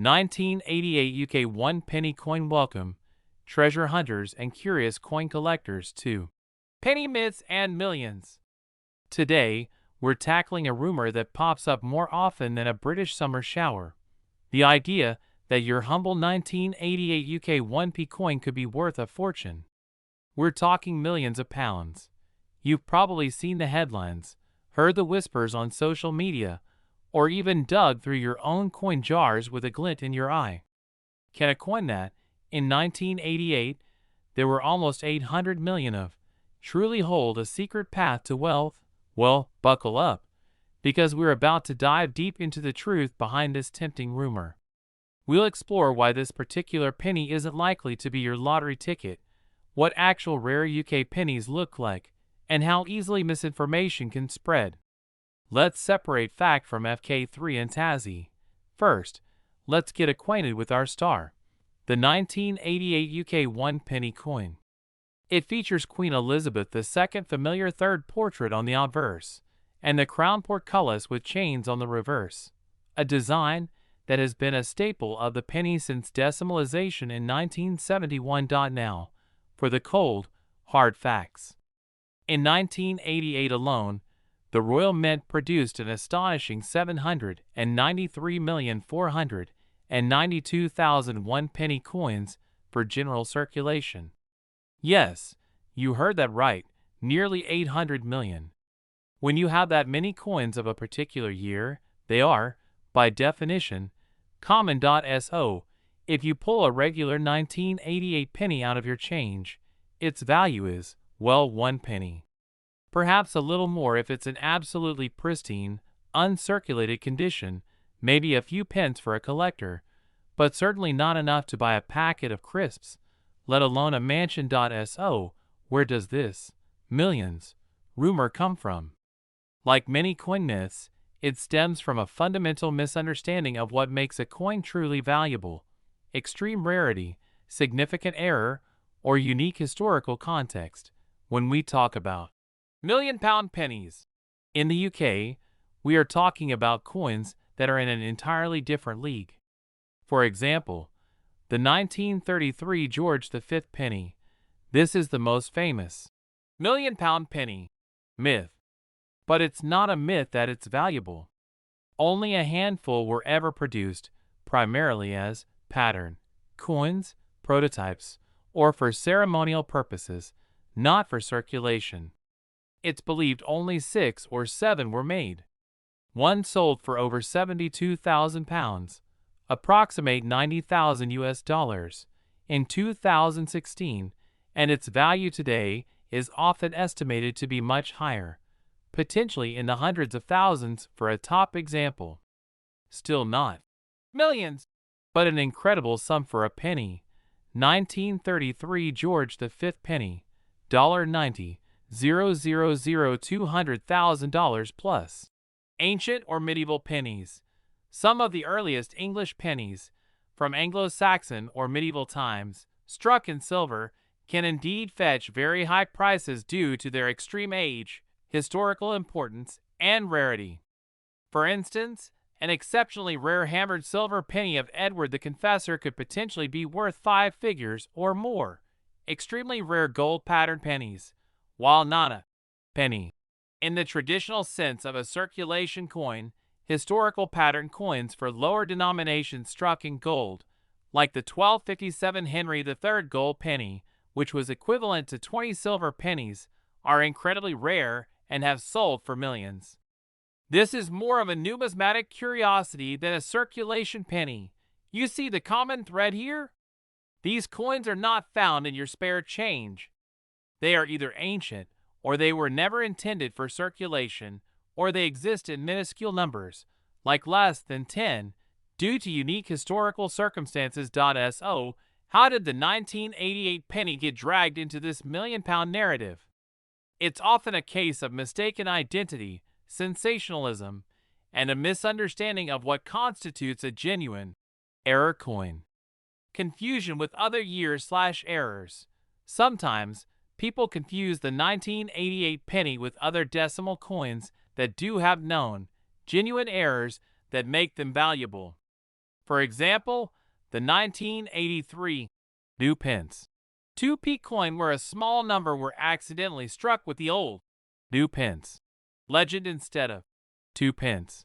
1988 UK 1 penny coin. Welcome, treasure hunters and curious coin collectors, to Penny Myths and Millions. Today, we're tackling a rumor that pops up more often than a British summer shower. The idea that your humble 1988 UK 1p coin could be worth a fortune. We're talking millions of pounds. You've probably seen the headlines, heard the whispers on social media, or even dug through your own coin jars with a glint in your eye. Can a coin that, in 1988, there were almost 800 million of, truly hold a secret path to wealth? Well, buckle up, because we're about to dive deep into the truth behind this tempting rumor. We'll explore why this particular penny isn't likely to be your lottery ticket, what actual rare UK pennies look like, and how easily misinformation can spread. Let's separate fact from FK3 and Tazzy. First, let's get acquainted with our star, the 1988 UK 1 penny coin. It features Queen Elizabeth II's familiar third portrait on the obverse, and the crown portcullis with chains on the reverse, a design that has been a staple of the penny since decimalization in 1971. Now, for the cold, hard facts. In 1988 alone, the Royal Mint produced an astonishing 793,492,001 penny coins for general circulation. Yes, you heard that right, nearly 800 million. When you have that many coins of a particular year, they are, by definition, common. So, if you pull a regular 1988 penny out of your change, its value is, well, 1 penny. Perhaps a little more if it's in absolutely pristine, uncirculated condition, maybe a few pence for a collector, but certainly not enough to buy a packet of crisps, let alone a mansion. So, where does this millions rumor come from? Like many coin myths, it stems from a fundamental misunderstanding of what makes a coin truly valuable: extreme rarity, significant error, or unique historical context. When we talk about £1,000,000 pennies in the UK, we are talking about coins that are in an entirely different league. For example, the 1933 George V penny. This is the most famous £1,000,000 penny myth. But it's not a myth that it's valuable. Only a handful were ever produced, primarily as pattern coins, prototypes, or for ceremonial purposes, not for circulation. It's believed only 6 or 7 were made. One sold for over £72,000, approximate $90,000 in 2016, and its value today is often estimated to be much higher, potentially in the hundreds of thousands for a top example. Still not millions, but an incredible sum for a penny. 1933 George V penny, $90,000, $200,000 plus. Ancient or medieval pennies. Some of the earliest English pennies, from Anglo-Saxon or medieval times, struck in silver, can indeed fetch very high prices due to their extreme age, historical importance, and rarity. For instance, an exceptionally rare hammered silver penny of Edward the Confessor could potentially be worth 5 figures or more. Extremely rare gold patterned pennies, while not a penny in the traditional sense of a circulation coin, historical pattern coins for lower denominations struck in gold, like the 1257 Henry III gold penny, which was equivalent to 20 silver pennies, are incredibly rare and have sold for millions. This is more of a numismatic curiosity than a circulation penny. You see the common thread here? These coins are not found in your spare change. They are either ancient, or they were never intended for circulation, or they exist in minuscule numbers, like less than 10, due to unique historical circumstances. So, how did the 1988 penny get dragged into this £1,000,000 narrative? It's often a case of mistaken identity, sensationalism, and a misunderstanding of what constitutes a genuine error coin. Confusion with other years/errors. Sometimes, people confuse the 1988 penny with other decimal coins that do have known, genuine errors that make them valuable. For example, the 1983 new pence 2p coin where a small number were accidentally struck with the old new pence legend instead of 2 pence.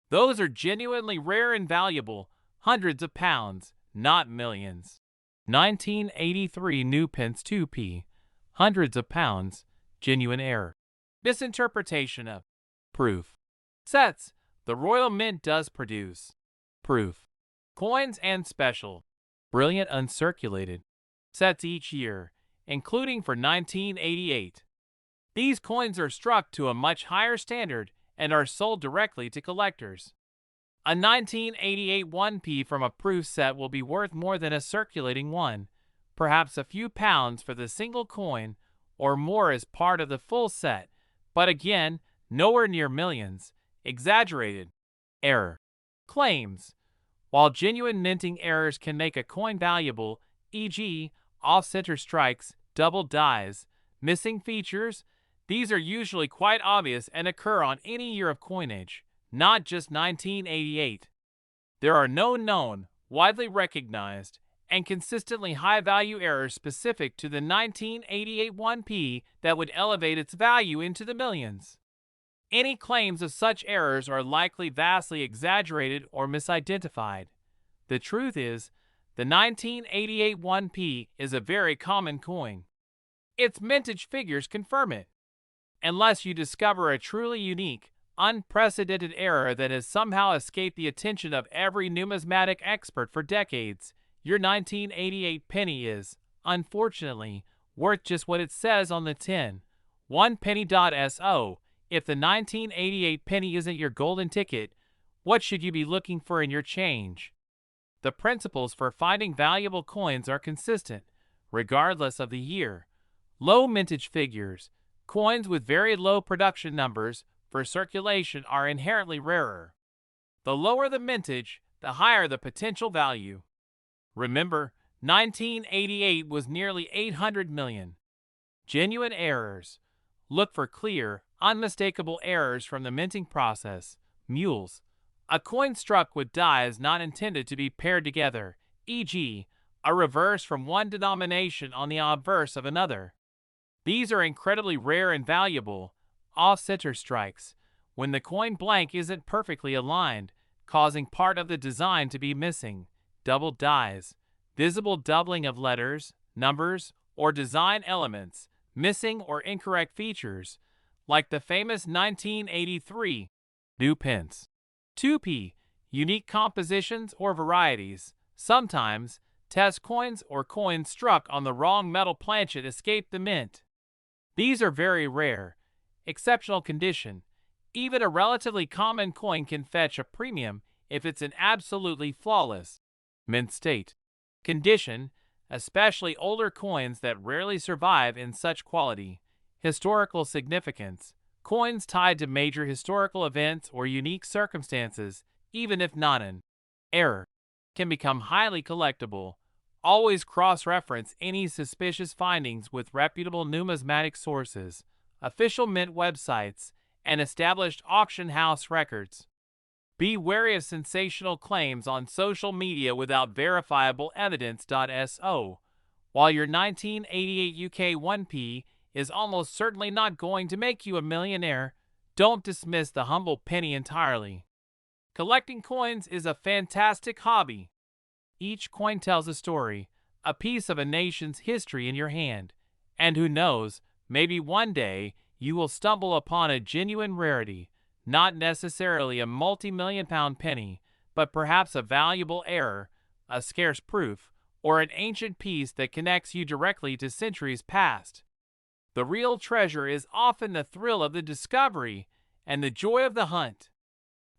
Those are genuinely rare and valuable, hundreds of pounds, not millions. 1983 new pence 2p, hundreds of pounds, genuine error. Misinterpretation of proof. Sets. The Royal Mint does produce proof coins and special, brilliant uncirculated sets each year, including for 1988. These coins are struck to a much higher standard and are sold directly to collectors. A 1988 1p from a proof set will be worth more than a circulating one, perhaps a few pounds for the single coin or more as part of the full set, but again, nowhere near millions. Exaggerated error claims. While genuine minting errors can make a coin valuable, e.g., off-center strikes, double dies, missing features, these are usually quite obvious and occur on any year of coinage, not just 1988. There are no known, widely recognized, and consistently high-value errors specific to the 1988 1p that would elevate its value into the millions. Any claims of such errors are likely vastly exaggerated or misidentified. The truth is, the 1988 1p is a very common coin. Its mintage figures confirm it. Unless you discover a truly unique, unprecedented error that has somehow escaped the attention of every numismatic expert for decades, your 1988 penny is, unfortunately, worth just what it says on the tin. 1penny.so. If the 1988 penny isn't your golden ticket, what should you be looking for in your change? The principles for finding valuable coins are consistent, regardless of the year. Low mintage figures, coins with very low production numbers for circulation are inherently rarer. The lower the mintage, the higher the potential value. Remember, 1988 was nearly 800 million. Genuine errors. Look for clear, unmistakable errors from the minting process. Mules. A coin struck with dies not intended to be paired together, e.g., a reverse from one denomination on the obverse of another. These are incredibly rare and valuable. Off-center strikes, when the coin blank isn't perfectly aligned, causing part of the design to be missing. Double dies, visible doubling of letters, numbers, or design elements, missing or incorrect features, like the famous 1983 new pence 2p, unique compositions or varieties. Sometimes, test coins or coins struck on the wrong metal planchet escape the mint. These are very rare, exceptional condition. Even a relatively common coin can fetch a premium if it's an absolutely flawless mint state condition, especially older coins that rarely survive in such quality. Historical significance. Coins tied to major historical events or unique circumstances, even if not an error, can become highly collectible. Always cross-reference any suspicious findings with reputable numismatic sources, official mint websites, and established auction house records. Be wary of sensational claims on social media without verifiable evidence.so. While your 1988 UK 1p is almost certainly not going to make you a millionaire, don't dismiss the humble penny entirely. Collecting coins is a fantastic hobby. Each coin tells a story, a piece of a nation's history in your hand, and who knows, maybe one day you will stumble upon a genuine rarity, not necessarily a multi-million-pound penny, but perhaps a valuable error, a scarce proof, or an ancient piece that connects you directly to centuries past. The real treasure is often the thrill of the discovery and the joy of the hunt.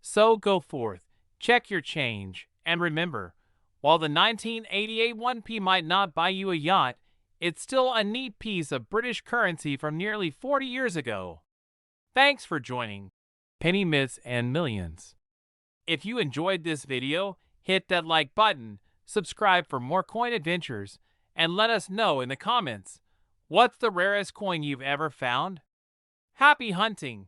So go forth, check your change, and remember, while the 1988 1p might not buy you a yacht, it's still a neat piece of British currency from nearly 40 years ago. Thanks for joining Penny Myths and Millions. If you enjoyed this video, hit that like button, subscribe for more coin adventures, and let us know in the comments, what's the rarest coin you've ever found? Happy hunting!